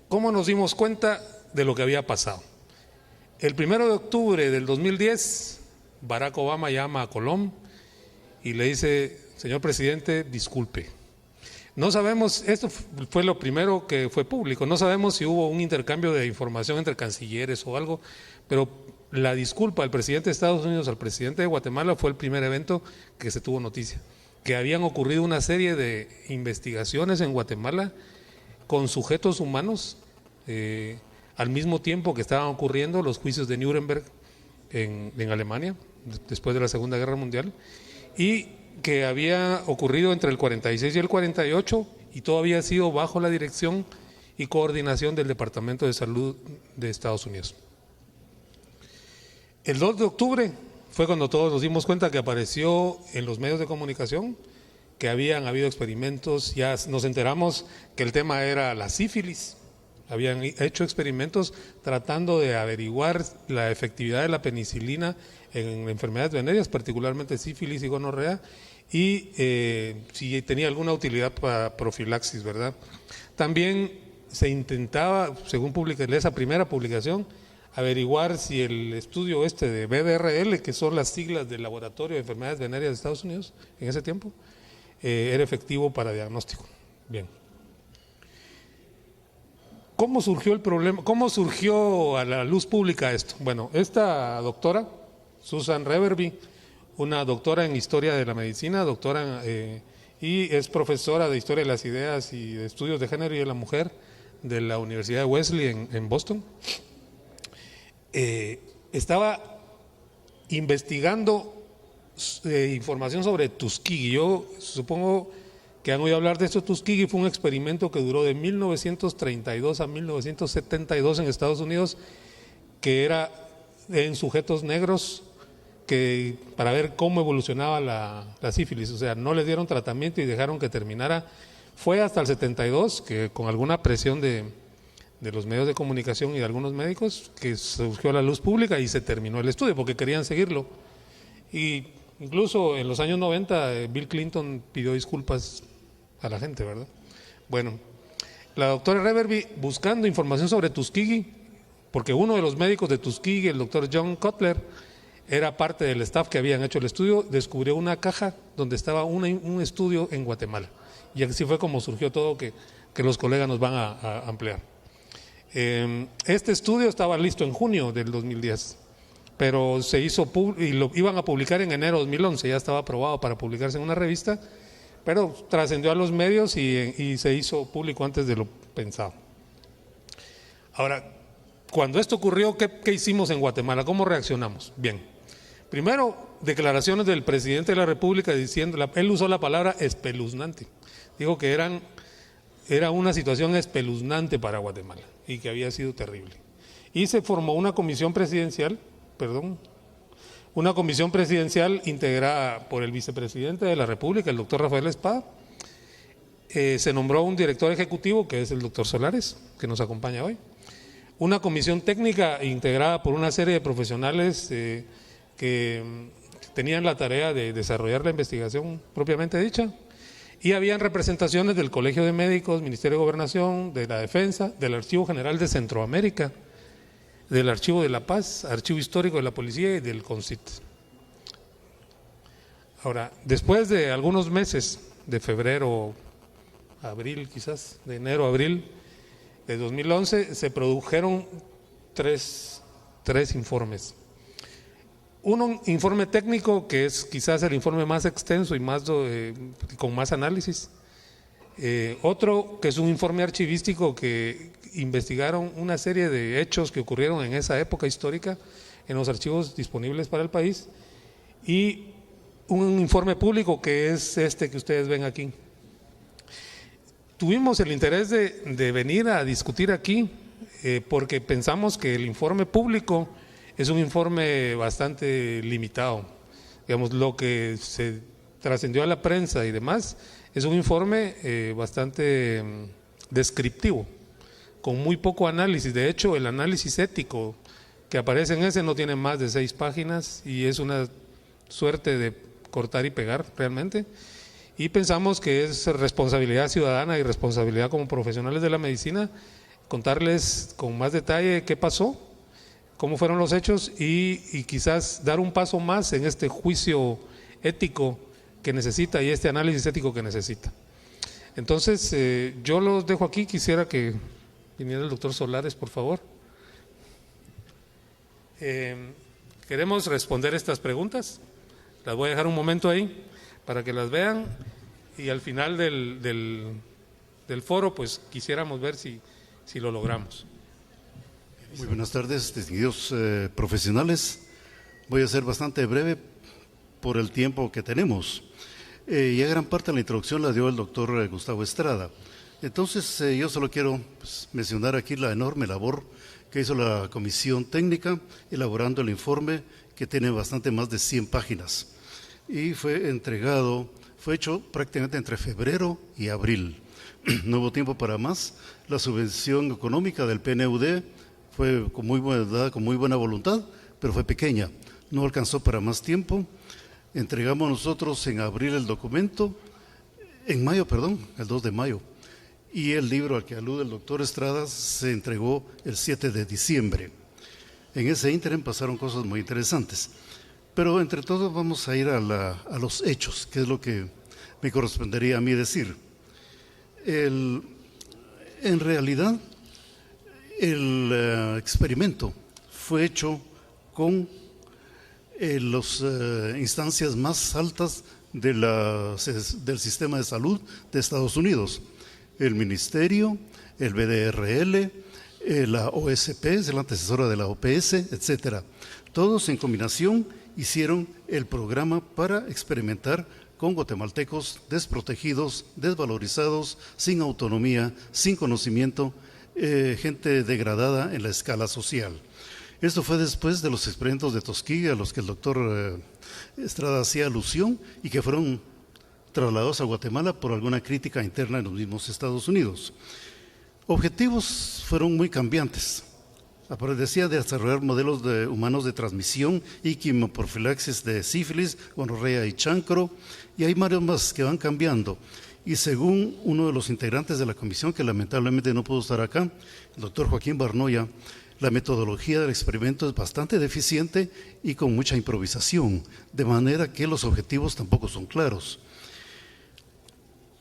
¿Cómo nos dimos cuenta de lo que había pasado? El 1 de octubre del 2010, Barack Obama llama a Colom y le dice: señor presidente, disculpe. No sabemos, esto fue lo primero que fue público, no sabemos si hubo un intercambio de información entre cancilleres o algo, pero la disculpa del presidente de Estados Unidos al presidente de Guatemala fue el primer evento que se tuvo noticia, que habían ocurrido una serie de investigaciones en Guatemala con sujetos humanos, al mismo tiempo que estaban ocurriendo los juicios de Nuremberg en Alemania, después de la Segunda Guerra Mundial, y que había ocurrido entre el 46 y el 48 y todo había sido bajo la dirección y coordinación del Departamento de Salud de Estados Unidos. El 2 de octubre fue cuando todos nos dimos cuenta que apareció en los medios de comunicación que habían habido experimentos, ya nos enteramos que el tema era la sífilis, habían hecho experimentos tratando de averiguar la efectividad de la penicilina en enfermedades venéreas, particularmente sífilis y gonorrea, y si tenía alguna utilidad para profilaxis, ¿verdad? También se intentaba, según esa primera publicación, averiguar si el estudio de BDRL, que son las siglas del Laboratorio de Enfermedades Venéreas de Estados Unidos en ese tiempo, era efectivo para diagnóstico. Bien. ¿Cómo surgió el problema? ¿Cómo surgió a la luz pública esto? Bueno, esta doctora, Susan Reverby, una doctora en Historia de la Medicina, y es profesora de Historia de las Ideas y de Estudios de Género y de la Mujer de la Universidad de Wesley en Boston, estaba investigando información sobre Tuskegee. Yo supongo que han oído hablar de esto. Tuskegee fue un experimento que duró de 1932 a 1972 en Estados Unidos, que era en sujetos negros, para ver cómo evolucionaba la sífilis. O sea, no le dieron tratamiento y dejaron que terminara. Fue hasta el 72 que, con alguna presión de los medios de comunicación y de algunos médicos, que surgió a la luz pública y se terminó el estudio porque querían seguirlo. Y incluso en los años 90 Bill Clinton pidió disculpas a la gente, ¿verdad? Bueno, la doctora Reverby, buscando información sobre Tuskegee, porque uno de los médicos de Tuskegee, el doctor John Cutler, era parte del staff que habían hecho el estudio, descubrió una caja donde estaba un estudio en Guatemala. Y así fue como surgió todo, que los colegas nos van a ampliar. Este estudio estaba listo en junio del 2010, pero se hizo y lo iban a publicar en enero de 2011, ya estaba aprobado para publicarse en una revista, pero trascendió a los medios y se hizo público antes de lo pensado. Ahora, cuando esto ocurrió, ¿qué hicimos en Guatemala? ¿Cómo reaccionamos? Bien. Primero, declaraciones del presidente de la República diciendo, él usó la palabra espeluznante. Dijo que era una situación espeluznante para Guatemala y que había sido terrible. Y se formó una comisión presidencial integrada por el vicepresidente de la República, el doctor Rafael Espada. Se nombró un director ejecutivo, que es el doctor Solares, que nos acompaña hoy. Una comisión técnica integrada por una serie de profesionales que tenían la tarea de desarrollar la investigación propiamente dicha, y habían representaciones del Colegio de Médicos, Ministerio de Gobernación, de la Defensa, del Archivo General de Centroamérica, del Archivo de la Paz, Archivo Histórico de la Policía y del CONCIT. Ahora, después de algunos meses, de febrero, abril quizás, de enero a abril de 2011, se produjeron tres informes. Un informe técnico, que es quizás el informe más extenso y con más análisis. Otro, que es un informe archivístico, que investigaron una serie de hechos que ocurrieron en esa época histórica en los archivos disponibles para el país. Y un informe público, que es este que ustedes ven aquí. Tuvimos el interés de venir a discutir aquí porque pensamos que el informe público es un informe bastante limitado. Digamos, lo que se trascendió a la prensa y demás es un informe bastante descriptivo, con muy poco análisis. De hecho, el análisis ético que aparece en ese no tiene más de 6 páginas y es una suerte de cortar y pegar realmente. Y pensamos que es responsabilidad ciudadana y responsabilidad como profesionales de la medicina contarles con más detalle qué pasó, cómo fueron los hechos y quizás dar un paso más en este juicio ético que necesita y este análisis ético que necesita. Entonces, yo los dejo aquí. Quisiera que viniera el doctor Solares, por favor. Queremos responder estas preguntas. Las voy a dejar un momento ahí para que las vean y al final del foro, pues quisiéramos ver si lo logramos. Muy buenas tardes, distinguidos profesionales. Voy a ser bastante breve por el tiempo que tenemos. Ya gran parte de la introducción la dio el doctor Gustavo Estrada. Entonces, yo solo quiero mencionar aquí la enorme labor que hizo la comisión técnica elaborando el informe, que tiene bastante más de 100 páginas. Y fue hecho prácticamente entre febrero y abril. No hubo tiempo para más. La subvención económica del PNUD fue con muy buena voluntad, pero fue pequeña. No alcanzó para más tiempo. Entregamos nosotros en abril el documento, el 2 de mayo. Y el libro al que alude el doctor Estrada se entregó el 7 de diciembre. En ese ínterin pasaron cosas muy interesantes. Pero entre todos vamos a ir a los hechos, que es lo que me correspondería a mí decir. En realidad, el experimento fue hecho con las instancias más altas del sistema de salud de Estados Unidos. El Ministerio, el BDRL, la OSP, es la antecesora de la OPS, etcétera. Todos en combinación hicieron el programa para experimentar con guatemaltecos desprotegidos, desvalorizados, sin autonomía, sin conocimiento, gente degradada en la escala social. Esto fue después de los experimentos de Tuskegee a los que el doctor Estrada hacía alusión y que fueron trasladados a Guatemala por alguna crítica interna en los mismos Estados Unidos. Objetivos fueron muy cambiantes. Decía de desarrollar modelos humanos de transmisión y quimioprofilaxis de sífilis, gonorrea y chancro, y hay varios más que van cambiando. Y según uno de los integrantes de la comisión, que lamentablemente no pudo estar acá, el doctor Joaquín Barnoya, la metodología del experimento es bastante deficiente y con mucha improvisación, de manera que los objetivos tampoco son claros.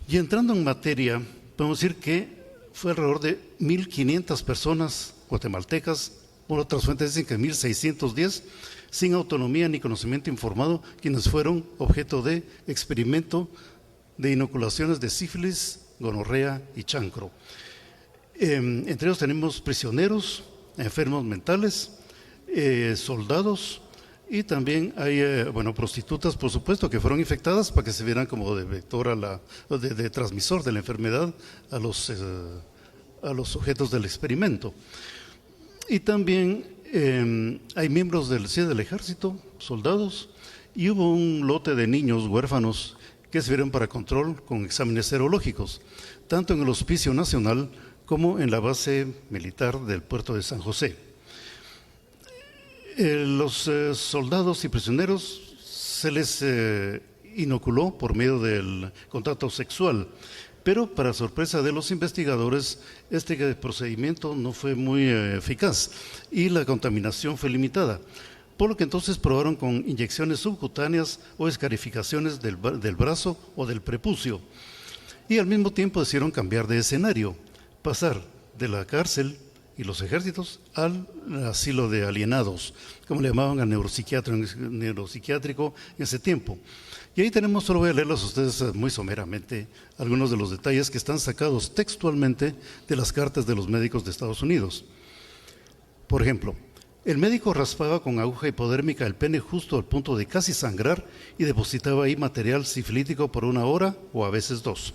Y entrando en materia, podemos decir que fue alrededor de 1.500 personas guatemaltecas, por otras fuentes dicen que 1.610, sin autonomía ni conocimiento informado, quienes fueron objeto de experimento de inoculaciones de sífilis, gonorrea y chancro. Entre ellos tenemos prisioneros, enfermos mentales, soldados, y también hay prostitutas, por supuesto, que fueron infectadas para que se vieran como de vector de transmisor de la enfermedad a los sujetos del experimento. Y también hay miembros del ejército, soldados, y hubo un lote de niños huérfanos que sirvieron para control con exámenes serológicos, tanto en el Hospicio Nacional como en la base militar del puerto de San José. Los soldados y prisioneros se les inoculó por medio del contacto sexual, pero para sorpresa de los investigadores, este procedimiento no fue muy eficaz y la contaminación fue limitada, por lo que entonces probaron con inyecciones subcutáneas o escarificaciones del brazo o del prepucio, y al mismo tiempo decidieron cambiar de escenario, pasar de la cárcel y los ejércitos al asilo de alienados, como le llamaban al neuropsiquiátrico en ese tiempo. Y ahí tenemos, solo voy a leerlos a ustedes muy someramente, algunos de los detalles que están sacados textualmente de las cartas de los médicos de Estados Unidos. Por ejemplo, el médico raspaba con aguja hipodérmica el pene justo al punto de casi sangrar y depositaba ahí material sifilítico por 1 hora o a veces 2.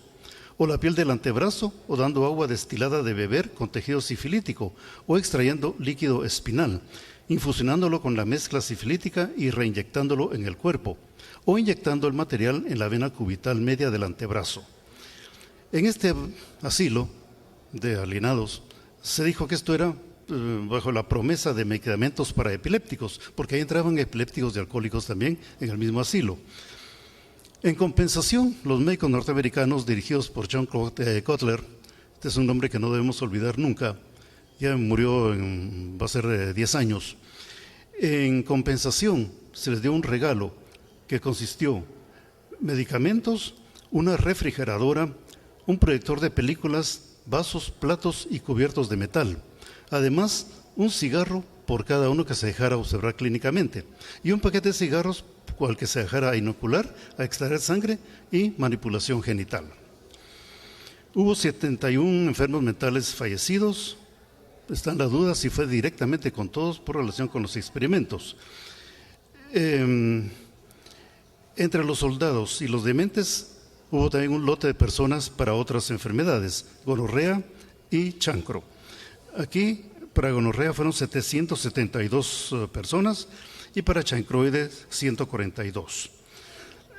O la piel del antebrazo, o dando agua destilada de beber con tejido sifilítico, o extrayendo líquido espinal, infusionándolo con la mezcla sifilítica y reinyectándolo en el cuerpo, o inyectando el material en la vena cubital media del antebrazo. En este asilo de alienados se dijo que esto era bajo la promesa de medicamentos para epilépticos, porque ahí entraban epilépticos y alcohólicos también en el mismo asilo. En compensación, los médicos norteamericanos dirigidos por John Cutler, este es un nombre que no debemos olvidar nunca, ya murió, va a ser 10 años. En compensación, se les dio un regalo que consistió medicamentos, una refrigeradora, un proyector de películas, vasos, platos y cubiertos de metal. Además, un cigarro por cada uno que se dejara observar clínicamente y un paquete de cigarros cual que se dejara inocular, a extraer sangre y manipulación genital. Hubo 71 enfermos mentales fallecidos. Está en la duda si fue directamente con todos por relación con los experimentos. Entre los soldados y los dementes hubo también un lote de personas para otras enfermedades, gonorrea y chancro. Aquí para gonorrea fueron 772 personas y para chancroides 142.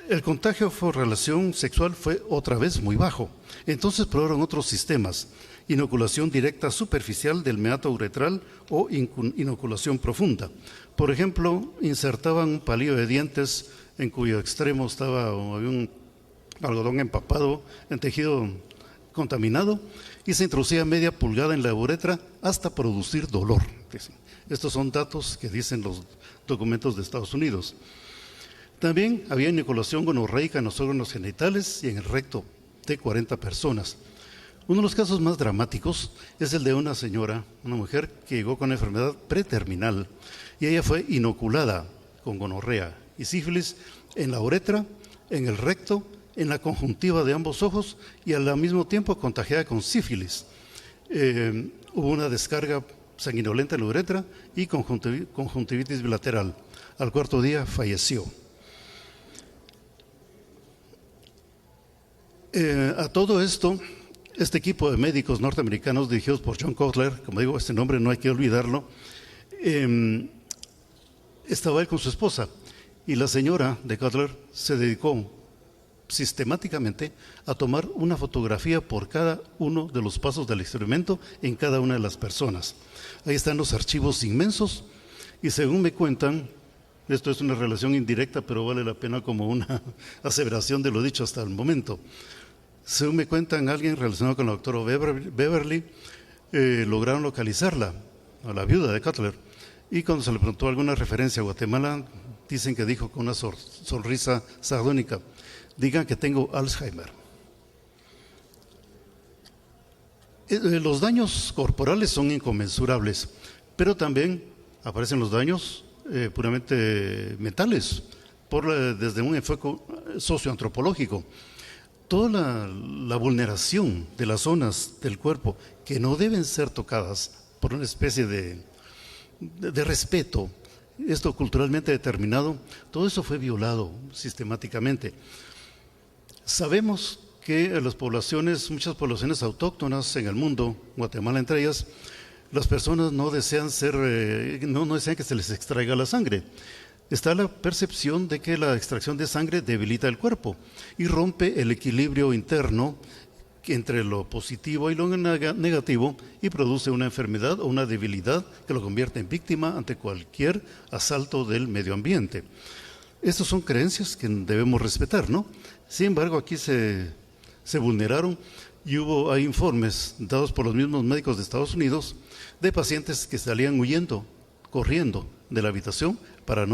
El contagio por relación sexual fue otra vez muy bajo. Entonces probaron otros sistemas: inoculación directa superficial del meato uretral o inoculación profunda. Por ejemplo, insertaban un palillo de dientes en cuyo extremo había un algodón empapado en tejido contaminado y se introducía media pulgada en la uretra hasta producir dolor. Estos son datos que dicen los documentos de Estados Unidos. También había inoculación gonorreica en los órganos genitales y en el recto de 40 personas. Uno de los casos más dramáticos es el de una señora, una mujer que llegó con una enfermedad preterminal y ella fue inoculada con gonorrea y sífilis en la uretra, en el recto, en la conjuntiva de ambos ojos y al mismo tiempo contagiada con sífilis. Hubo una descarga sanguinolenta en la uretra y conjuntivitis bilateral. Al cuarto día falleció. A todo esto, este equipo de médicos norteamericanos dirigidos por John Cutler, como digo, este nombre no hay que olvidarlo, estaba él con su esposa y la señora de Cutler se dedicó sistemáticamente a tomar una fotografía por cada uno de los pasos del experimento en cada una de las personas. Ahí están los archivos inmensos y según me cuentan, esto es una relación indirecta pero vale la pena como una aseveración de lo dicho hasta el momento. Según me cuentan, alguien relacionado con el doctor Beverly lograron localizarla, a la viuda de Cutler, y cuando se le preguntó alguna referencia a Guatemala, dicen que dijo con una sonrisa sardónica: digan que tengo Alzheimer. Los daños corporales son inconmensurables, pero también aparecen los daños puramente mentales, desde un enfoque socioantropológico. Toda la vulneración de las zonas del cuerpo que no deben ser tocadas por una especie de respeto, esto culturalmente determinado, todo eso fue violado sistemáticamente. Sabemos que las poblaciones, muchas poblaciones autóctonas en el mundo, Guatemala entre ellas, las personas no desean no desean que se les extraiga la sangre. Está la percepción de que la extracción de sangre debilita el cuerpo y rompe el equilibrio interno entre lo positivo y lo negativo y produce una enfermedad o una debilidad que lo convierte en víctima ante cualquier asalto del medio ambiente. Estas son creencias que debemos respetar, ¿no? Sin embargo, aquí se vulneraron y hay informes dados por los mismos médicos de Estados Unidos de pacientes que salían huyendo, corriendo de la habitación para que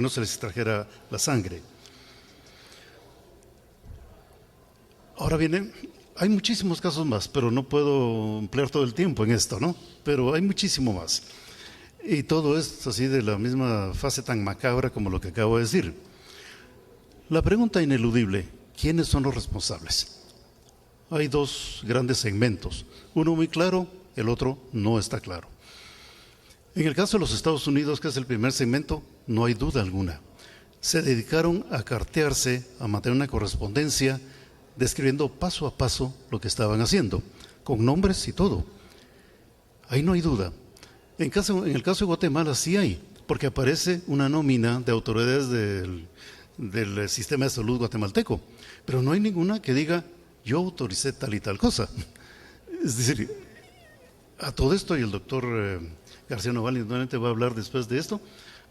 no se les extrajera la sangre. Ahora bien, hay muchísimos casos más, pero no puedo emplear todo el tiempo en esto, ¿no? Pero hay muchísimo más. Y todo es así de la misma fase tan macabra como lo que acabo de decir. La pregunta ineludible: ¿quiénes son los responsables? Hay dos grandes segmentos, uno muy claro, el otro no está claro. En el caso de los Estados Unidos, que es el primer segmento, no hay duda alguna. Se dedicaron a cartearse, a mantener una correspondencia, describiendo paso a paso lo que estaban haciendo, con nombres y todo. Ahí no hay duda. En el caso de Guatemala sí hay, porque aparece una nómina de autoridades del sistema de salud guatemalteco, pero no hay ninguna que diga: yo autoricé tal y tal cosa. Es decir, a todo esto, y el doctor García Noval nuevamente va a hablar después de esto,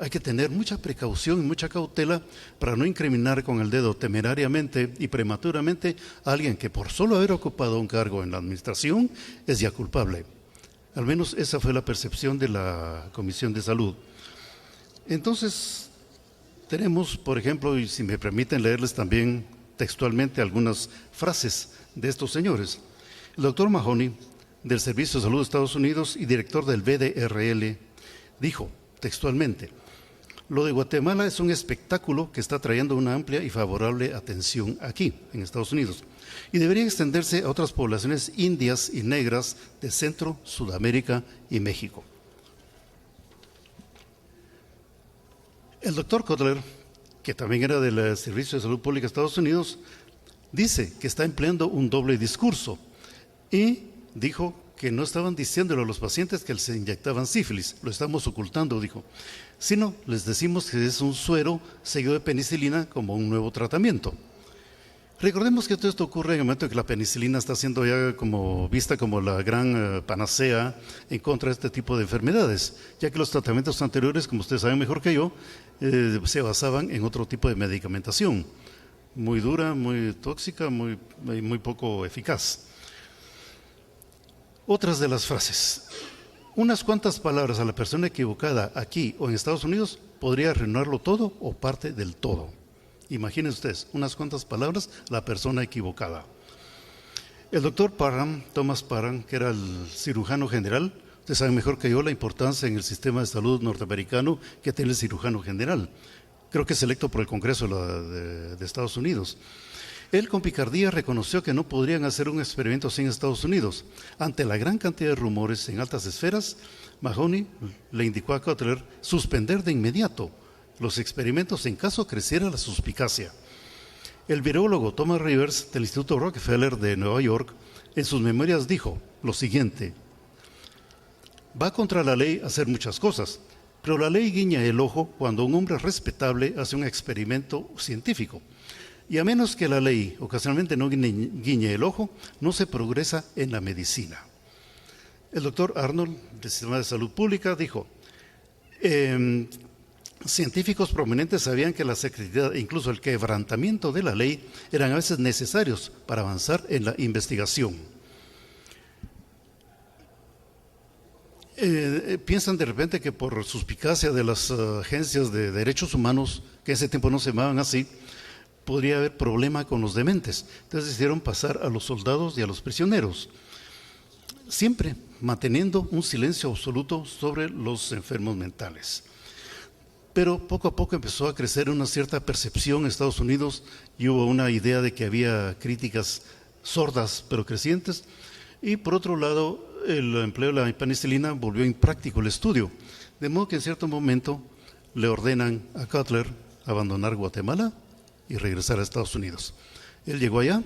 Hay que tener mucha precaución y mucha cautela para no incriminar con el dedo temerariamente y prematuramente a alguien que por solo haber ocupado un cargo en la administración es ya culpable. Al menos esa fue la percepción de la Comisión de Salud. Entonces, tenemos, por ejemplo, y si me permiten leerles también textualmente algunas frases de estos señores. El doctor Mahoney, del Servicio de Salud de Estados Unidos y director del VDRL, dijo textualmente: lo de Guatemala es un espectáculo que está trayendo una amplia y favorable atención aquí, en Estados Unidos, y debería extenderse a otras poblaciones indias y negras de Centro, Sudamérica y México. El doctor Kotler, que también era del Servicio de Salud Pública de Estados Unidos, dice que está empleando un doble discurso y dijo que no estaban diciéndole a los pacientes que se inyectaban sífilis, lo estamos ocultando, dijo, sino les decimos que es un suero seguido de penicilina como un nuevo tratamiento. Recordemos que todo esto ocurre en el momento en que la penicilina está siendo ya vista como la gran panacea en contra de este tipo de enfermedades, ya que los tratamientos anteriores, como ustedes saben mejor que yo, se basaban en otro tipo de medicamentación, muy dura, muy tóxica, muy poco eficaz. Otras de las frases. Unas cuantas palabras a la persona equivocada aquí o en Estados Unidos podría arruinarlo todo o parte del todo. Imaginen ustedes, unas cuantas palabras a la persona equivocada. El doctor Parham, Thomas Parham, que era el cirujano general, ustedes saben mejor que yo la importancia en el sistema de salud norteamericano que tiene el cirujano general. Creo que es electo por el Congreso de Estados Unidos. Él con picardía reconoció que no podrían hacer un experimento así en Estados Unidos. Ante la gran cantidad de rumores en altas esferas, Mahoney le indicó a Kotler suspender de inmediato los experimentos en caso creciera la suspicacia. El virólogo Thomas Rivers del Instituto Rockefeller de Nueva York en sus memorias dijo lo siguiente: va contra la ley hacer muchas cosas, pero la ley guiña el ojo cuando un hombre respetable hace un experimento científico. Y a menos que la ley ocasionalmente no guiñe el ojo, no se progresa en la medicina. El doctor Arnold, del Sistema de Salud Pública, dijo, científicos prominentes sabían que la secretividad e incluso el quebrantamiento de la ley eran a veces necesarios para avanzar en la investigación. Piensan de repente que por suspicacia de las agencias de derechos humanos, que en ese tiempo no se llamaban así, podría haber problema con los dementes. Entonces decidieron pasar a los soldados y a los prisioneros, siempre manteniendo un silencio absoluto sobre los enfermos mentales. Pero poco a poco empezó a crecer una cierta percepción en Estados Unidos y hubo una idea de que había críticas sordas pero crecientes, y por otro lado el empleo de la penicilina volvió impráctico el estudio, de modo que en cierto momento le ordenan a Kotler abandonar Guatemala y regresar a Estados Unidos. Él llegó allá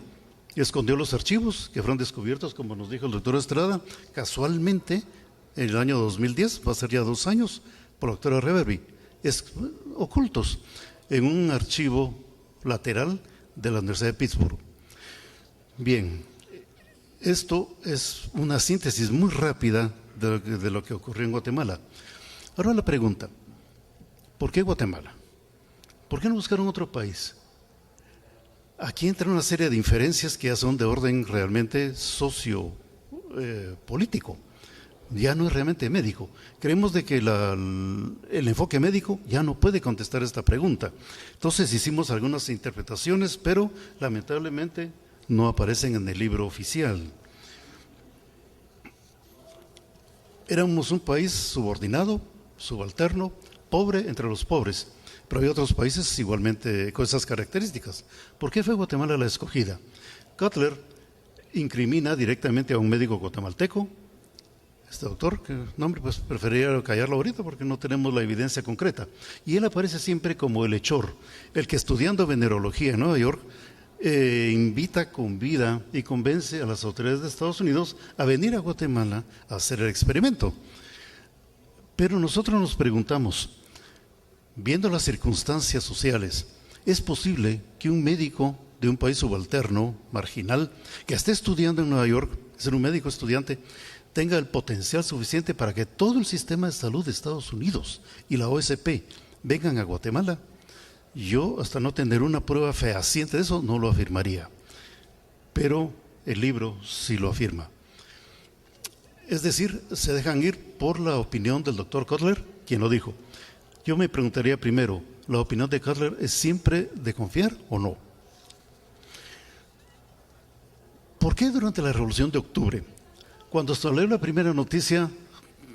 y escondió los archivos que fueron descubiertos, como nos dijo el doctor Estrada, casualmente en el año 2010, va a ser ya 2 años, por la doctora Reverby, ocultos en un archivo lateral de la Universidad de Pittsburgh. Bien, esto es una síntesis muy rápida de lo que ocurrió en Guatemala. Ahora la pregunta, ¿por qué Guatemala? ¿Por qué no buscaron otro país? Aquí entra una serie de inferencias que ya son de orden realmente sociopolítico. Ya no es realmente médico. Creemos de que el enfoque médico ya no puede contestar esta pregunta. Entonces hicimos algunas interpretaciones, pero lamentablemente no aparecen en el libro oficial. Éramos un país subordinado, subalterno, pobre entre los pobres. Pero hay otros países igualmente con esas características. ¿Por qué fue Guatemala la escogida? Kotler incrimina directamente a un médico guatemalteco, este doctor, que nombre, pues preferiría callarlo ahorita porque no tenemos la evidencia concreta. Y él aparece siempre como el hechor, el que estudiando venerología en Nueva York invita, convida y convence a las autoridades de Estados Unidos a venir a Guatemala a hacer el experimento. Pero nosotros nos preguntamos, viendo las circunstancias sociales, ¿es posible que un médico de un país subalterno, marginal, que esté estudiando en Nueva York, es un médico estudiante, tenga el potencial suficiente para que todo el sistema de salud de Estados Unidos y la OSP vengan a Guatemala, yo, hasta no tener una prueba fehaciente de eso, no lo afirmaría. Pero el libro sí lo afirma. Es decir, se dejan ir por la opinión del doctor Kotler, quien lo dijo. Yo me preguntaría primero, ¿la opinión de Kotler es siempre de confiar o no? ¿Por qué durante la Revolución de Octubre, cuando salió la primera noticia,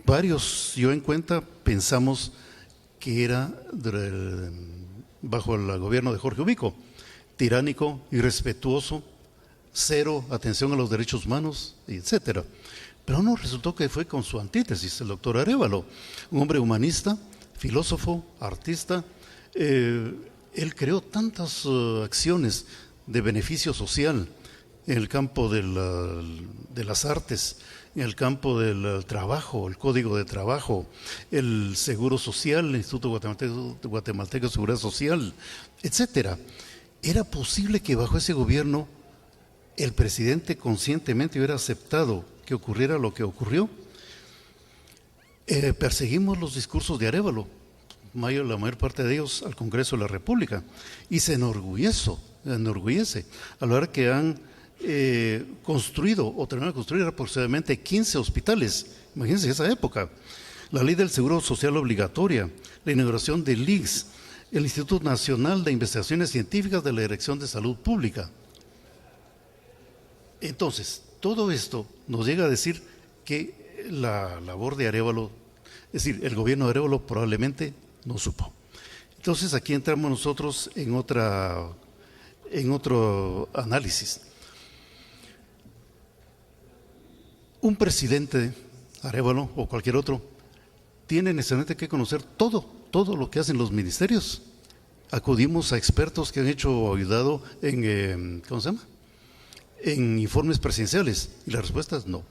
varios, yo en cuenta, pensamos que era bajo el gobierno de Jorge Ubico, tiránico, irrespetuoso, cero atención a los derechos humanos, etcétera? Pero no, resultó que fue con su antítesis, el doctor Arévalo, un hombre humanista, filósofo, artista. Él creó tantas acciones de beneficio social en el campo de las artes, en el campo del trabajo, el código de trabajo, el seguro social, el Instituto Guatemalteco de Seguridad Social, etcétera. ¿Era posible que bajo ese gobierno el presidente conscientemente hubiera aceptado que ocurriera lo que ocurrió? Perseguimos los discursos de Arévalo, la mayor parte de ellos al Congreso de la República, y se enorgullece a la hora que han construido o terminaron de construir aproximadamente 15 hospitales. Imagínense esa época. La ley del seguro social obligatoria, la inauguración del IGS, el Instituto Nacional de Investigaciones Científicas de la Dirección de Salud Pública. Entonces, todo esto nos llega a decir que la labor de Arévalo, es decir, el gobierno de Arévalo probablemente no supo. Entonces aquí entramos nosotros en otro análisis. Un presidente, Arévalo o cualquier otro, tiene necesariamente que conocer todo lo que hacen los ministerios. Acudimos a expertos que han ayudado en, en informes presidenciales, y la respuesta es no.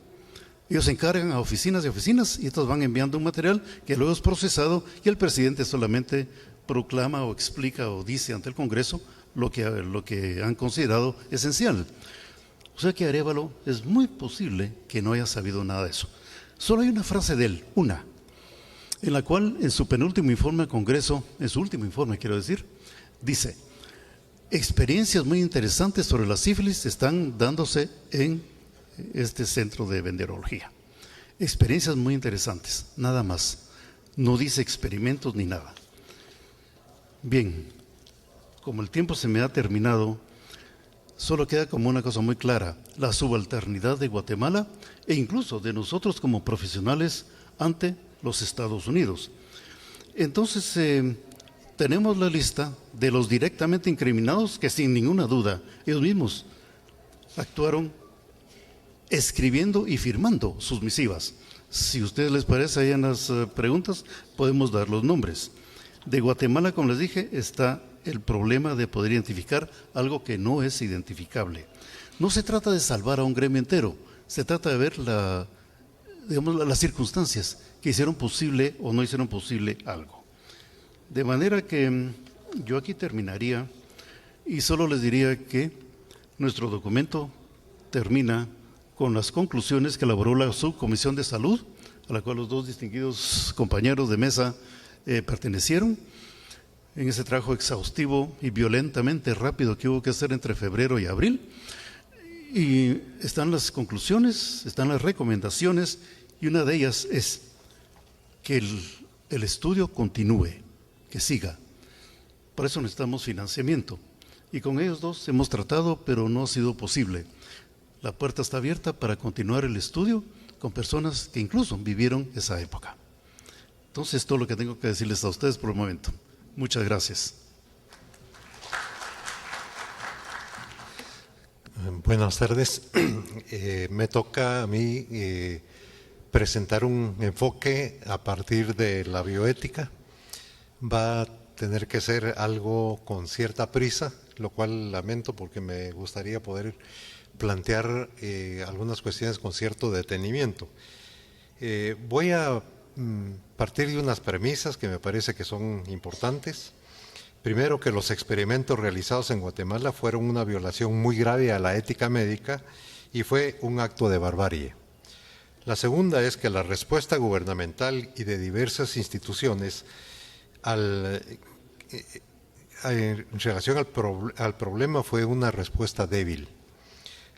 Ellos se encargan a oficinas y oficinas, y estos van enviando un material que luego es procesado, y el presidente solamente proclama o explica o dice ante el Congreso lo que han considerado esencial. O sea que Arévalo es muy posible que no haya sabido nada de eso. Solo hay una frase de él, en la cual en su penúltimo informe al Congreso, en su último informe quiero decir, dice: experiencias muy interesantes sobre la sífilis están dándose en este centro de venerología. Experiencias muy interesantes, nada más. No dice experimentos ni nada. Bien, como el tiempo se me ha terminado, solo queda como una cosa muy clara: la subalternidad de Guatemala e incluso de nosotros como profesionales ante los Estados Unidos. Entonces, tenemos la lista de los directamente incriminados que sin ninguna duda ellos mismos actuaron escribiendo y firmando sus misivas. Si a ustedes les parece, ahí en las preguntas podemos dar los nombres. De Guatemala, como les dije, está el problema de poder identificar algo que no es identificable. No se trata de salvar a un gremio entero, se trata de ver las circunstancias que hicieron posible o no hicieron posible algo. De manera que yo aquí terminaría y solo les diría que nuestro documento termina con las conclusiones que elaboró la Subcomisión de Salud, a la cual los dos distinguidos compañeros de mesa pertenecieron, en ese trabajo exhaustivo y violentamente rápido que hubo que hacer entre febrero y abril. Y están las conclusiones, están las recomendaciones, y una de ellas es que el estudio continúe, que siga. Por eso necesitamos financiamiento. Y con ellos dos hemos tratado, pero no ha sido posible. La puerta está abierta para continuar el estudio con personas que incluso vivieron esa época. Entonces, todo lo que tengo que decirles a ustedes por el momento. Muchas gracias. Buenas tardes. Me toca a mí presentar un enfoque a partir de la bioética. Va a tener que ser algo con cierta prisa, lo cual lamento porque me gustaría poder plantear algunas cuestiones con cierto detenimiento. Voy a partir de unas premisas que me parece que son importantes. Primero, que los experimentos realizados en Guatemala fueron una violación muy grave a la ética médica y fue un acto de barbarie. La segunda es que la respuesta gubernamental y de diversas instituciones en relación al problema fue una respuesta débil.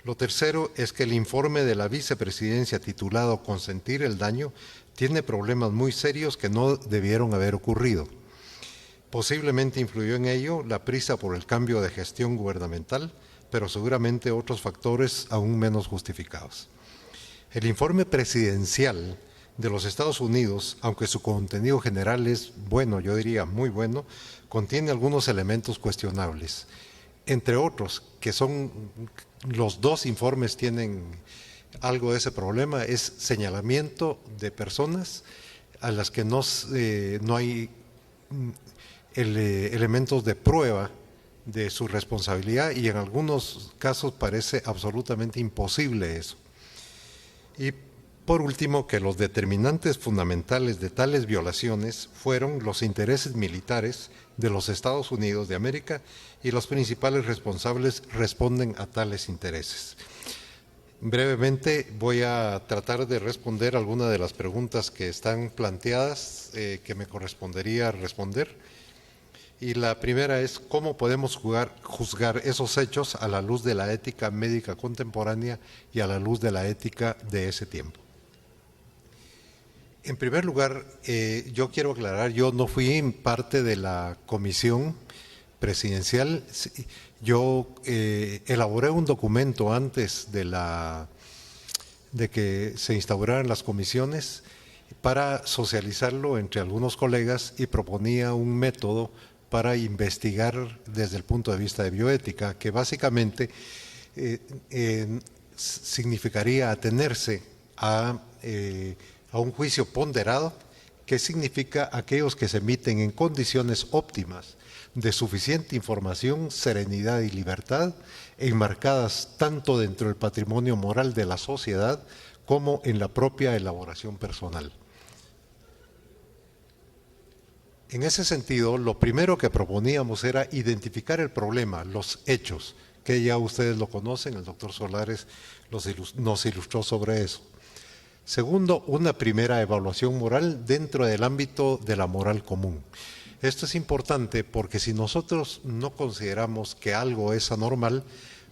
Lo tercero es que el informe de la vicepresidencia titulado Consentir el daño tiene problemas muy serios que no debieron haber ocurrido. Posiblemente influyó en ello la prisa por el cambio de gestión gubernamental, pero seguramente otros factores aún menos justificados. El informe presidencial de los Estados Unidos, aunque su contenido general es bueno, yo diría muy bueno, contiene algunos elementos cuestionables. Entre otros, que son los dos informes tienen algo de ese problema, es señalamiento de personas a las que no hay elementos de prueba de su responsabilidad y en algunos casos parece absolutamente imposible eso. Y por último, que los determinantes fundamentales de tales violaciones fueron los intereses militares de los Estados Unidos de América y los principales responsables responden a tales intereses. Brevemente voy a tratar de responder algunas de las preguntas que están planteadas, que me correspondería responder. Y la primera es, ¿cómo podemos juzgar esos hechos a la luz de la ética médica contemporánea y a la luz de la ética de ese tiempo? En primer lugar, yo quiero aclarar, yo no fui parte de la comisión presidencial. Yo elaboré un documento antes de que se instauraran las comisiones para socializarlo entre algunos colegas y proponía un método para investigar desde el punto de vista de bioética, que básicamente significaría atenerse a un juicio ponderado, que significa aquellos que se emiten en condiciones óptimas de suficiente información, serenidad y libertad, enmarcadas tanto dentro del patrimonio moral de la sociedad como en la propia elaboración personal. En ese sentido, lo primero que proponíamos era identificar el problema, los hechos, que ya ustedes lo conocen, el doctor Solares nos ilustró sobre eso. Segundo, una primera evaluación moral dentro del ámbito de la moral común. Esto es importante porque si nosotros no consideramos que algo es anormal,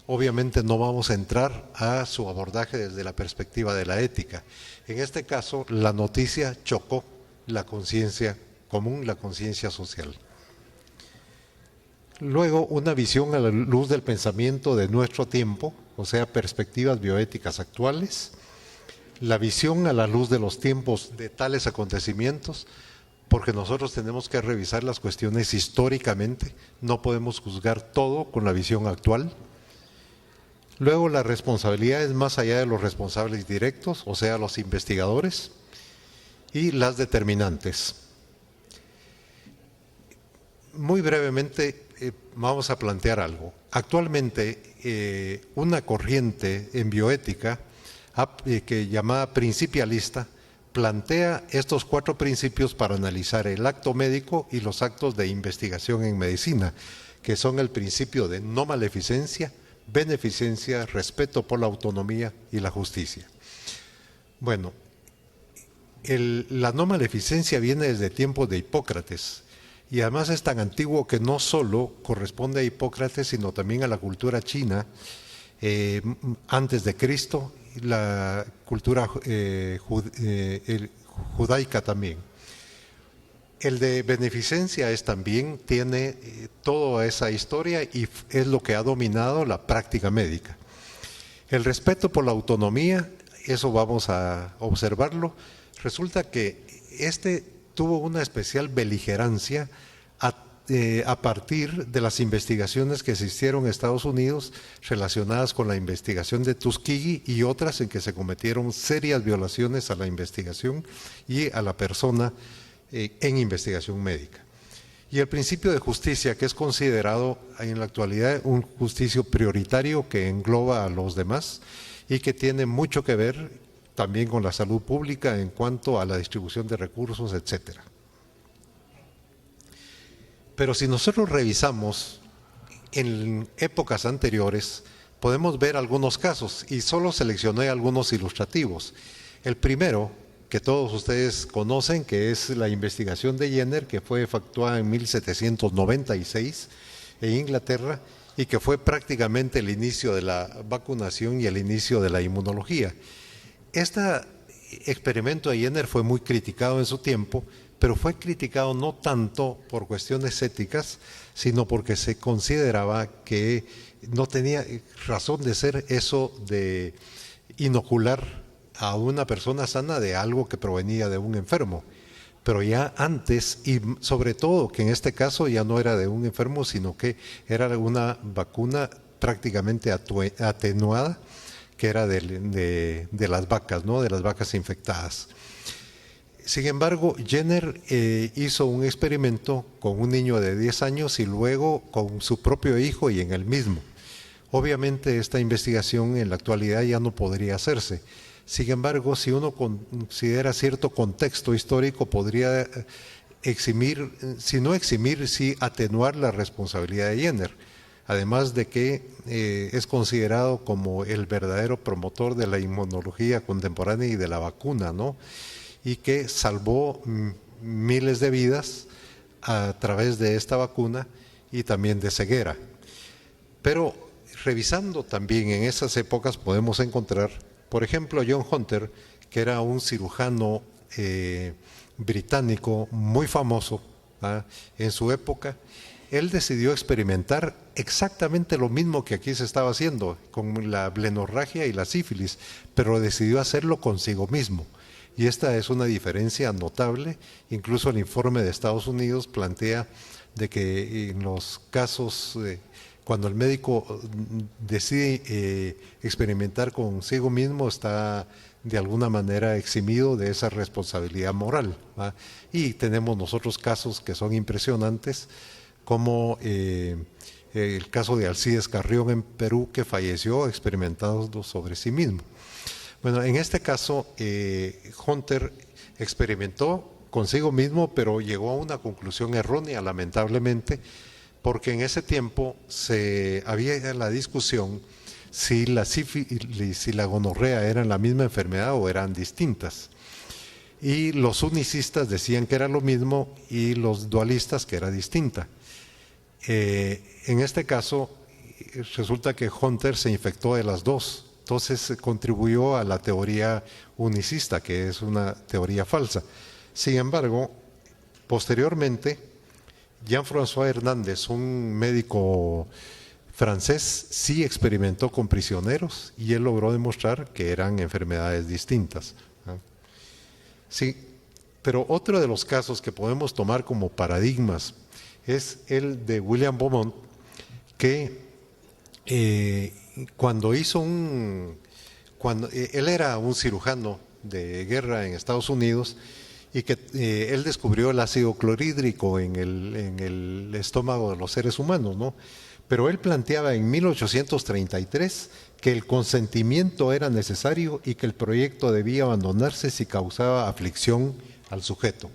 obviamente no vamos a entrar a su abordaje desde la perspectiva de la ética. En este caso, la noticia chocó la conciencia común, la conciencia social. Luego, una visión a la luz del pensamiento de nuestro tiempo, o sea, perspectivas bioéticas actuales. La visión a la luz de los tiempos de tales acontecimientos, porque nosotros tenemos que revisar las cuestiones históricamente, no podemos juzgar todo con la visión actual. Luego, las responsabilidades más allá de los responsables directos, o sea, los investigadores, y las determinantes. Muy brevemente vamos a plantear algo. Actualmente, una corriente en bioética que llamada principialista plantea estos 4 principios para analizar el acto médico y los actos de investigación en medicina, que son el principio de no maleficencia, beneficencia, respeto por la autonomía y la justicia. Bueno, la no maleficencia viene desde tiempos de Hipócrates y además es tan antiguo que no solo corresponde a Hipócrates, sino también a la cultura china antes de Cristo, la cultura judaica también. El de beneficencia tiene toda esa historia y es lo que ha dominado la práctica médica. El respeto por la autonomía, eso vamos a observarlo. Resulta que tuvo una especial beligerancia a partir de las investigaciones que se hicieron en Estados Unidos relacionadas con la investigación de Tuskegee y otras en que se cometieron serias violaciones a la investigación y a la persona en investigación médica. Y el principio de justicia, que es considerado en la actualidad un juicio prioritario que engloba a los demás y que tiene mucho que ver también con la salud pública en cuanto a la distribución de recursos, etcétera. Pero si nosotros revisamos en épocas anteriores, podemos ver algunos casos y solo seleccioné algunos ilustrativos. El primero, que todos ustedes conocen, que es la investigación de Jenner, que fue efectuada en 1796 en Inglaterra y que fue prácticamente el inicio de la vacunación y el inicio de la inmunología. Este experimento de Jenner fue muy criticado en su tiempo, pero fue criticado no tanto por cuestiones éticas, sino porque se consideraba que no tenía razón de ser eso de inocular a una persona sana de algo que provenía de un enfermo. Pero ya antes, y sobre todo que en este caso ya no era de un enfermo, sino que era una vacuna prácticamente atenuada, que era de las vacas, ¿no? De las vacas infectadas. Sin embargo, Jenner hizo un experimento con un niño de 10 años y luego con su propio hijo y en el mismo. Obviamente esta investigación en la actualidad ya no podría hacerse. Sin embargo, si uno considera cierto contexto histórico, podría eximir, si no eximir, sí atenuar la responsabilidad de Jenner. Además de que es considerado como el verdadero promotor de la inmunología contemporánea y de la vacuna, ¿no? Y que salvó miles de vidas a través de esta vacuna y también de ceguera. Pero revisando también en esas épocas podemos encontrar, por ejemplo, John Hunter, que era un cirujano británico muy famoso en su época. Él decidió experimentar exactamente lo mismo que aquí se estaba haciendo con la blenorragia y la sífilis, pero decidió hacerlo consigo mismo. Y esta es una diferencia notable. Incluso el informe de Estados Unidos plantea de que en los casos, cuando el médico decide experimentar consigo mismo, está de alguna manera eximido de esa responsabilidad moral, ¿va? Y tenemos nosotros casos que son impresionantes, como el caso de Alcides Carrión en Perú, que falleció experimentando sobre sí mismo. Bueno, en este caso, Hunter experimentó consigo mismo, pero llegó a una conclusión errónea, lamentablemente, porque en ese tiempo había la discusión si la sífilis y la gonorrea eran la misma enfermedad o eran distintas. Y los unicistas decían que era lo mismo y los dualistas que era distinta. En este caso, resulta que Hunter se infectó de las dos. Entonces contribuyó a la teoría unicista, que es una teoría falsa. Sin embargo, posteriormente, Jean-François Hernández, un médico francés, sí experimentó con prisioneros y él logró demostrar que eran enfermedades distintas. Sí, pero otro de los casos que podemos tomar como paradigmas es el de William Beaumont, que cuando él era un cirujano de guerra en Estados Unidos y que él descubrió el ácido clorhídrico en el estómago de los seres humanos, ¿no? Pero él planteaba en 1833 que el consentimiento era necesario y que el proyecto debía abandonarse si causaba aflicción al sujeto.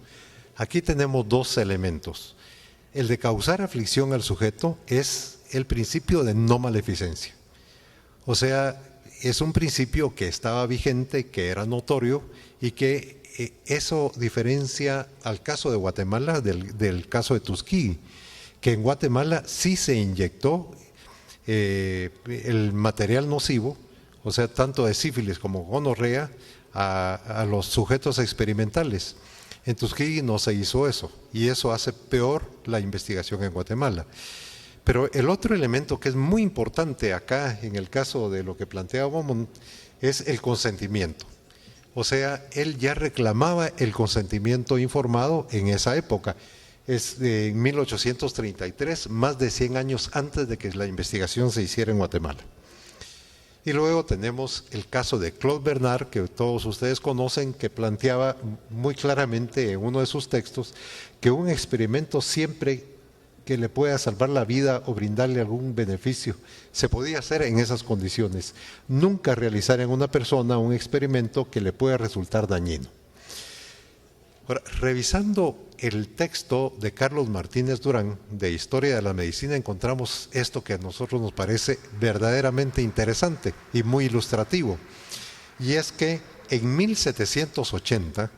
Aquí tenemos dos elementos. El de causar aflicción al sujeto es el principio de no maleficencia. O sea, es un principio que estaba vigente, que era notorio y que eso diferencia al caso de Guatemala del caso de Tuskegee, que en Guatemala sí se inyectó el material nocivo, o sea, tanto de sífilis como gonorrea, a los sujetos experimentales. En Tuskegee no se hizo eso, y eso hace peor la investigación en Guatemala. Pero el otro elemento que es muy importante acá, en el caso de lo que plantea Beaumont, es el consentimiento. O sea, él ya reclamaba el consentimiento informado en esa época. Es de 1833, más de 100 años antes de que la investigación se hiciera en Guatemala. Y luego tenemos el caso de Claude Bernard, que todos ustedes conocen, que planteaba muy claramente en uno de sus textos que un experimento siempre que le pueda salvar la vida o brindarle algún beneficio se podía hacer en esas condiciones. Nunca realizar en una persona un experimento que le pueda resultar dañino. Ahora, revisando el texto de Carlos Martínez Durán de Historia de la Medicina, encontramos esto que a nosotros nos parece verdaderamente interesante y muy ilustrativo. Y es que En 1780,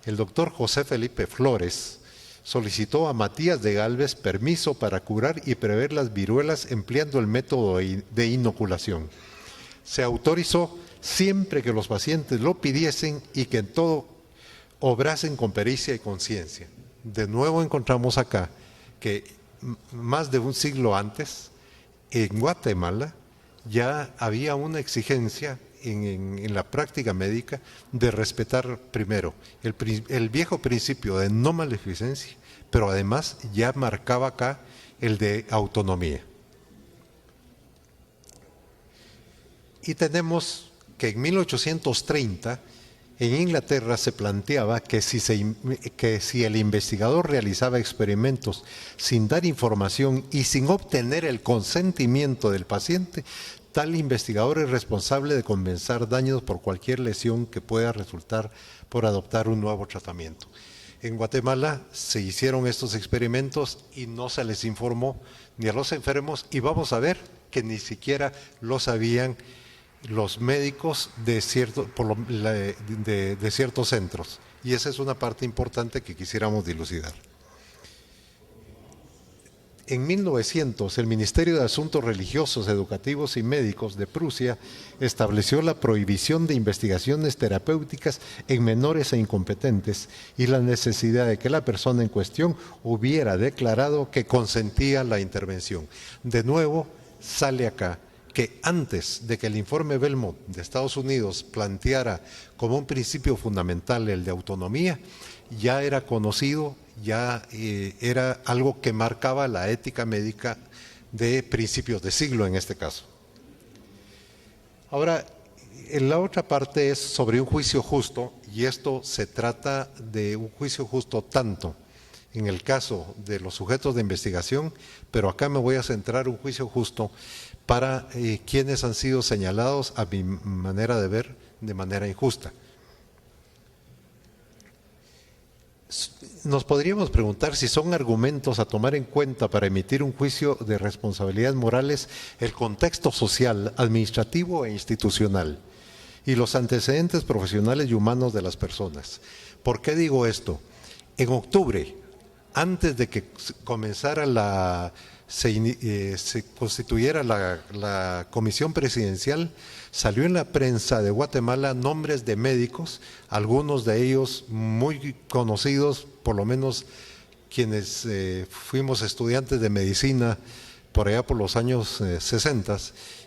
el doctor José Felipe Flores solicitó a Matías de Gálvez permiso para curar y prever las viruelas empleando el método de inoculación. Se autorizó siempre que los pacientes lo pidiesen y que en todo obrasen con pericia y conciencia. De nuevo encontramos acá que más de un siglo antes, en Guatemala, ya había una exigencia en la práctica médica de respetar primero el viejo principio de no maleficencia, pero además ya marcaba acá el de autonomía. Y tenemos que en 1830 en Inglaterra se planteaba que si el investigador realizaba experimentos sin dar información y sin obtener el consentimiento del paciente, tal investigador es responsable de compensar daños por cualquier lesión que pueda resultar por adoptar un nuevo tratamiento. En Guatemala se hicieron estos experimentos y no se les informó ni a los enfermos, y vamos a ver que ni siquiera lo sabían los médicos de ciertos centros. Y esa es una parte importante que quisiéramos dilucidar. En 1900, el Ministerio de Asuntos Religiosos, Educativos y Médicos de Prusia estableció la prohibición de investigaciones terapéuticas en menores e incompetentes y la necesidad de que la persona en cuestión hubiera declarado que consentía la intervención. De nuevo, sale acá que antes de que el informe Belmont de Estados Unidos planteara como un principio fundamental el de autonomía, ya era conocido, ya era algo que marcaba la ética médica de principios de siglo en este caso. Ahora, la otra parte es sobre un juicio justo, y esto se trata de un juicio justo tanto en el caso de los sujetos de investigación, pero acá me voy a centrar un juicio justo para quienes han sido señalados, a mi manera de ver, de manera injusta. Nos podríamos preguntar si son argumentos a tomar en cuenta para emitir un juicio de responsabilidades morales el contexto social, administrativo e institucional y los antecedentes profesionales y humanos de las personas. ¿Por qué digo esto? En octubre, antes de que comenzara se constituyera la comisión presidencial, salió en la prensa de Guatemala nombres de médicos, algunos de ellos muy conocidos, por lo menos quienes fuimos estudiantes de medicina por allá por los años 60,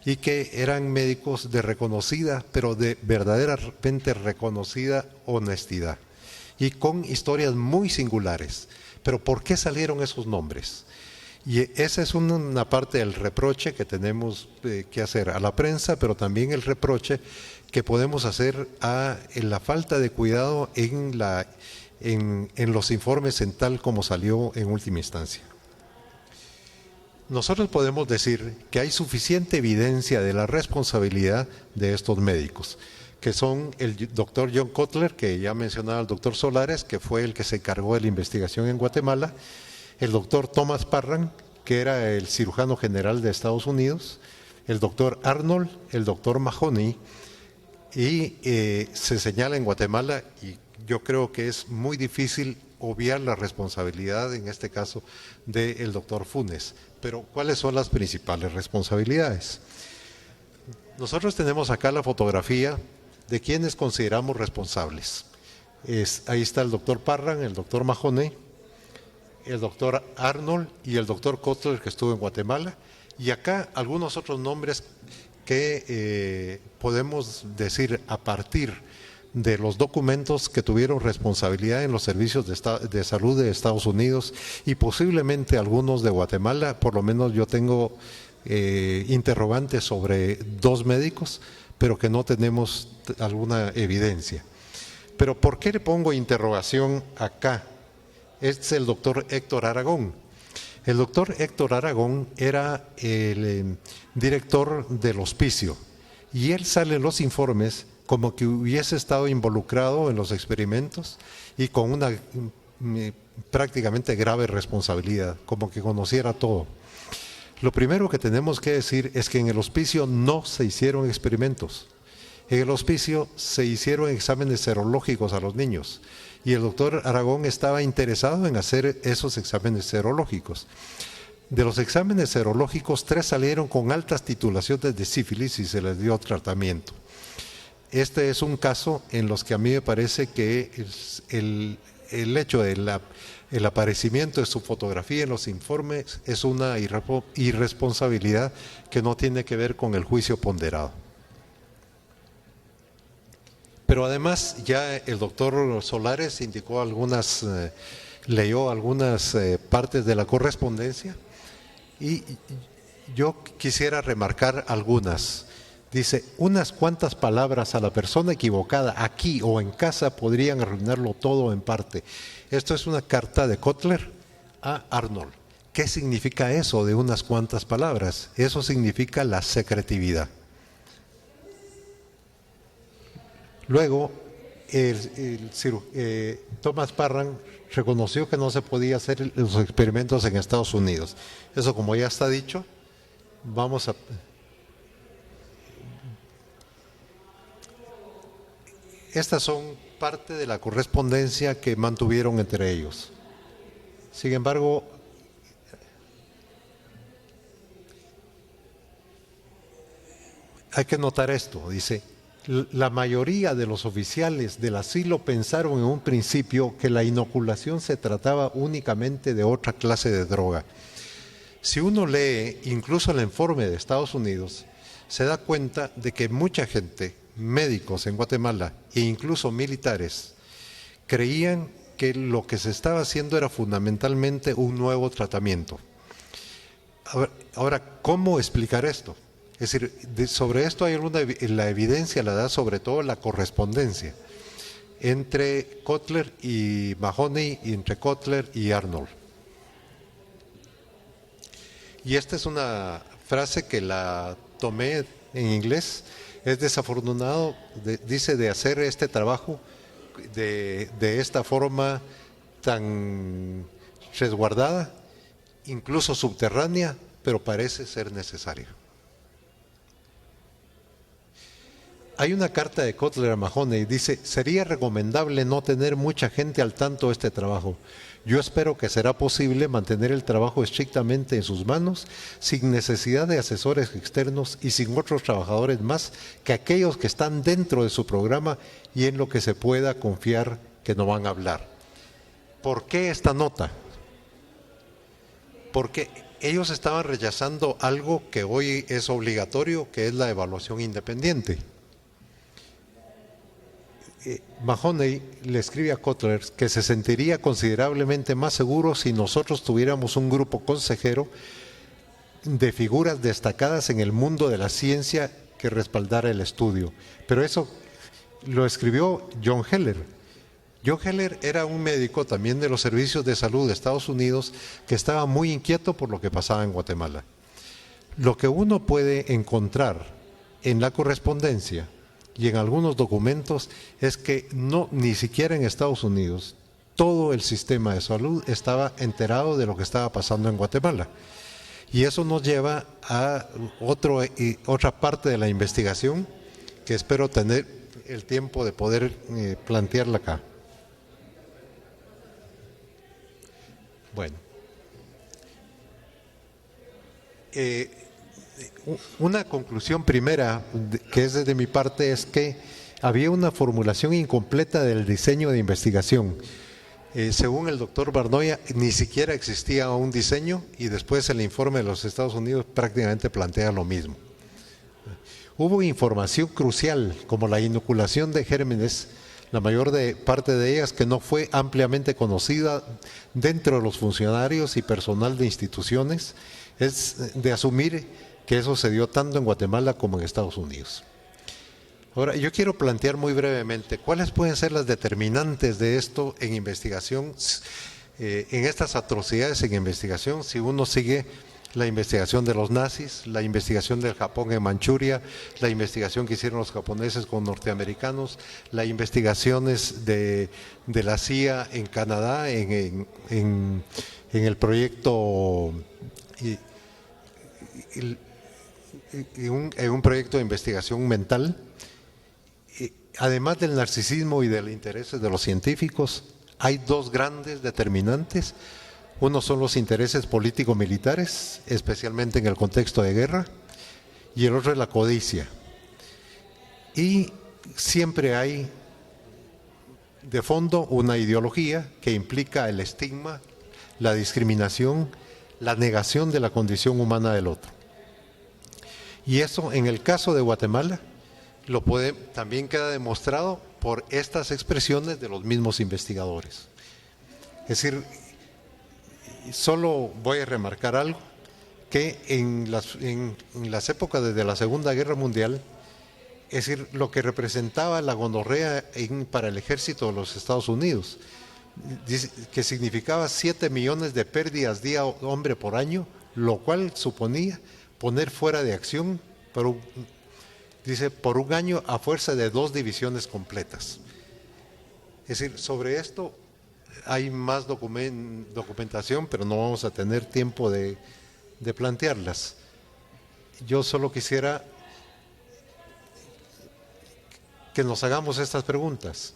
y que eran médicos de reconocida, pero de verdaderamente reconocida honestidad, y con historias muy singulares. Pero ¿por qué salieron esos nombres? Y esa es una parte del reproche que tenemos que hacer a la prensa, pero también el reproche que podemos hacer a la falta de cuidado en los informes en tal como salió en última instancia. Nosotros podemos decir que hay suficiente evidencia de la responsabilidad de estos médicos, que son el doctor John Cutler, que ya mencionaba el doctor Solares, que fue el que se encargó de la investigación en Guatemala, el doctor Thomas Parran, que era el cirujano general de Estados Unidos, el doctor Arnold, el doctor Mahoney, y se señala en Guatemala, y yo creo que es muy difícil obviar la responsabilidad, en este caso, del doctor Funes. Pero, ¿cuáles son las principales responsabilidades? Nosotros tenemos acá la fotografía de quienes consideramos responsables. Ahí está el doctor Parran, el doctor Mahoney, el doctor Arnold y el doctor Cutler, que estuvo en Guatemala, y acá algunos otros nombres que podemos decir a partir de los documentos que tuvieron responsabilidad en los servicios de salud de Estados Unidos y posiblemente algunos de Guatemala. Por lo menos yo tengo interrogantes sobre 2 médicos, pero que no tenemos alguna evidencia. Pero ¿por qué le pongo interrogación acá? Es el doctor Héctor Aragón. El doctor Héctor Aragón era el director del hospicio y él sale en los informes como que hubiese estado involucrado en los experimentos y con una prácticamente grave responsabilidad, como que conociera todo. Lo primero que tenemos que decir es que en el hospicio no se hicieron experimentos. En el hospicio se hicieron exámenes serológicos a los niños y el doctor Aragón estaba interesado en hacer esos exámenes serológicos. De los exámenes serológicos, 3 salieron con altas titulaciones de sífilis y se les dio tratamiento. Este es un caso en los que a mí me parece que el hecho de el aparecimiento de su fotografía en los informes es una irresponsabilidad que no tiene que ver con el juicio ponderado. Pero además ya el doctor Solares indicó leyó algunas partes de la correspondencia y yo quisiera remarcar algunas. Dice, unas cuantas palabras a la persona equivocada aquí o en casa podrían arruinarlo todo en parte. Esto es una carta de Kotler a Arnold. ¿Qué significa eso de unas cuantas palabras? Eso significa la secretividad. Luego, Thomas Parran reconoció que no se podía hacer los experimentos en Estados Unidos. Eso, como ya está dicho, vamos a... Estas son parte de la correspondencia que mantuvieron entre ellos. Sin embargo, hay que notar esto, dice, la mayoría de los oficiales del asilo pensaron en un principio que la inoculación se trataba únicamente de otra clase de droga. Si uno lee incluso el informe de Estados Unidos, se da cuenta de que mucha gente, médicos en Guatemala e incluso militares, creían que lo que se estaba haciendo era fundamentalmente un nuevo tratamiento. Ahora, ¿cómo explicar esto? Es decir, sobre esto hay la evidencia la da sobre todo la correspondencia entre Kotler y Mahoney y entre Kotler y Arnold. Y esta es una frase que la tomé en inglés. Es desafortunado, dice, de hacer este trabajo de esta forma tan resguardada, incluso subterránea, pero parece ser necesario. Hay una carta de Kotler a Mahoney y dice, sería recomendable no tener mucha gente al tanto de este trabajo. Yo espero que será posible mantener el trabajo estrictamente en sus manos, sin necesidad de asesores externos y sin otros trabajadores más que aquellos que están dentro de su programa y en lo que se pueda confiar que no van a hablar. ¿Por qué esta nota? Porque ellos estaban rechazando algo que hoy es obligatorio, que es la evaluación independiente. Mahoney le escribe a Kotler que se sentiría considerablemente más seguro si nosotros tuviéramos un grupo consejero de figuras destacadas en el mundo de la ciencia que respaldara el estudio. Pero eso lo escribió John Heller. John Heller era un médico también de los servicios de salud de Estados Unidos que estaba muy inquieto por lo que pasaba en Guatemala. Lo que uno puede encontrar en la correspondencia y en algunos documentos es que ni siquiera en Estados Unidos todo el sistema de salud estaba enterado de lo que estaba pasando en Guatemala. Y eso nos lleva a otra parte de la investigación que espero tener el tiempo de poder plantearla acá. Bueno. Una conclusión primera, que es de mi parte, es que había una formulación incompleta del diseño de investigación. Según el doctor Barnoya, ni siquiera existía un diseño y después el informe de los Estados Unidos prácticamente plantea lo mismo. Hubo información crucial, como la inoculación de gérmenes, la mayor parte de ellas que no fue ampliamente conocida dentro de los funcionarios y personal de instituciones. Es de asumir que eso se dio tanto en Guatemala como en Estados Unidos. Ahora, yo quiero plantear muy brevemente cuáles pueden ser las determinantes de esto en investigación, en estas atrocidades en investigación, si uno sigue la investigación de los nazis, la investigación del Japón en Manchuria, la investigación que hicieron los japoneses con norteamericanos, las investigaciones de la CIA en Canadá, en el proyecto... en un proyecto de investigación mental, además del narcisismo y del interés de los científicos, hay dos grandes determinantes. Uno son los intereses político-militares, especialmente en el contexto de guerra, y el otro es la codicia. Y siempre hay de fondo una ideología que implica el estigma, la discriminación, la negación de la condición humana del otro. Y eso, en el caso de Guatemala, también queda demostrado por estas expresiones de los mismos investigadores. Es decir, solo voy a remarcar algo, que en las épocas desde la Segunda Guerra Mundial, es decir, lo que representaba la gonorrea para el ejército de los Estados Unidos, que significaba 7 millones de pérdidas día hombre por año, lo cual suponía poner fuera de acción por un año a fuerza de 2 divisiones completas. Es decir, sobre esto hay más documentación, pero no vamos a tener tiempo de plantearlas. Yo solo quisiera que nos hagamos estas preguntas.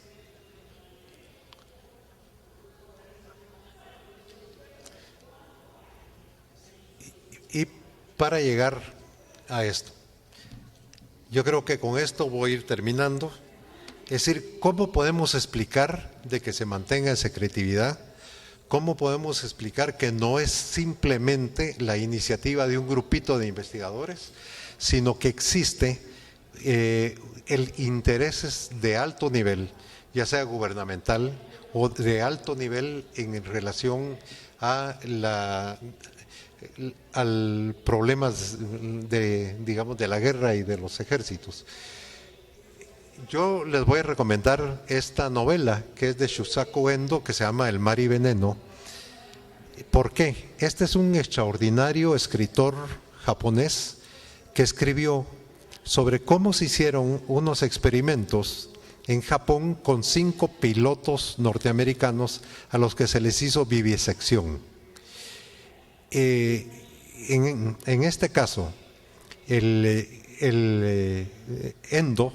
Y para llegar a esto, yo creo que con esto voy a ir terminando. Es decir, ¿cómo podemos explicar de que se mantenga en secretividad? ¿Cómo podemos explicar que no es simplemente la iniciativa de un grupito de investigadores, sino que existe intereses de alto nivel, ya sea gubernamental o de alto nivel en relación a al problemas de la guerra y de los ejércitos? Yo les voy a recomendar esta novela que es de Shusaku Endo, que se llama El mar y veneno. ¿Por qué? Este es un extraordinario escritor japonés que escribió sobre cómo se hicieron unos experimentos en Japón con 5 pilotos norteamericanos a los que se les hizo vivisección. En este caso, el Endo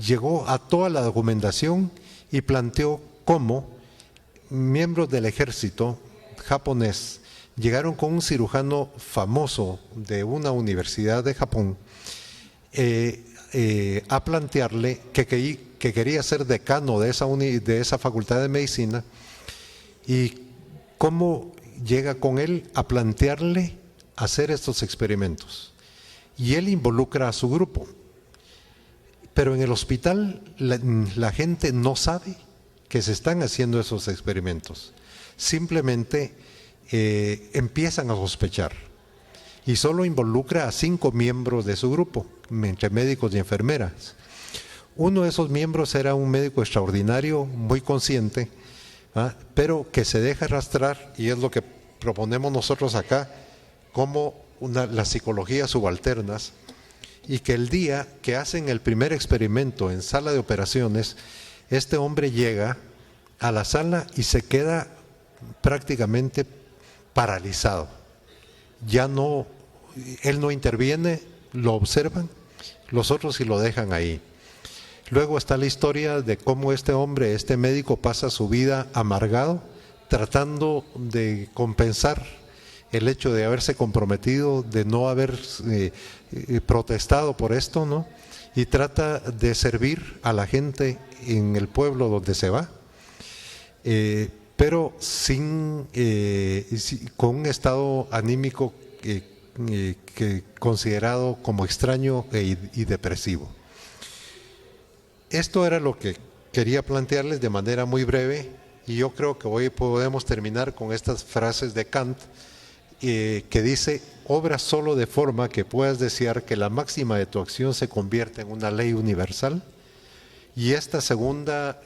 llegó a toda la documentación y planteó cómo miembros del ejército japonés llegaron con un cirujano famoso de una universidad de Japón a plantearle que quería ser decano de esa facultad de medicina, y cómo llega con él a plantearle hacer estos experimentos. Y él involucra a su grupo. Pero en el hospital la gente no sabe que se están haciendo esos experimentos. Simplemente empiezan a sospechar. Y solo involucra a 5 miembros de su grupo, entre médicos y enfermeras. Uno de esos miembros era un médico extraordinario, muy consciente, pero que se deja arrastrar, y es lo que proponemos nosotros acá, como las psicologías subalternas, y que el día que hacen el primer experimento en sala de operaciones, este hombre llega a la sala y se queda prácticamente paralizado. Él no interviene, lo observan, los otros sí lo dejan ahí. Luego está la historia de cómo este médico pasa su vida amargado, tratando de compensar el hecho de haberse comprometido, de no haber protestado por esto, ¿no? Y trata de servir a la gente en el pueblo donde se va, pero con un estado anímico considerado como extraño y depresivo. Esto era lo que quería plantearles de manera muy breve, y yo creo que hoy podemos terminar con estas frases de Kant, que dice: obra solo de forma que puedas desear que la máxima de tu acción se convierta en una ley universal. Y esta segunda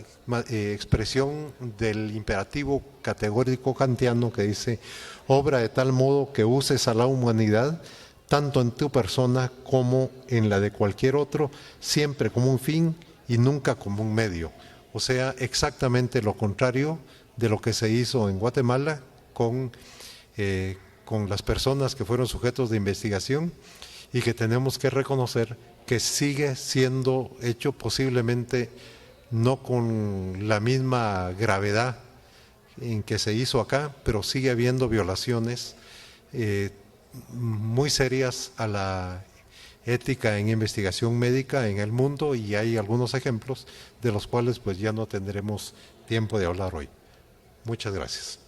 expresión del imperativo categórico kantiano, que dice: obra de tal modo que uses a la humanidad, tanto en tu persona como en la de cualquier otro, siempre como un fin y nunca como un medio. O sea, exactamente lo contrario de lo que se hizo en Guatemala con las personas que fueron sujetos de investigación, y que tenemos que reconocer que sigue siendo hecho, posiblemente no con la misma gravedad en que se hizo acá, pero sigue habiendo violaciones muy serias a la ética en investigación médica en el mundo, y hay algunos ejemplos de los cuales pues ya no tendremos tiempo de hablar hoy. Muchas gracias.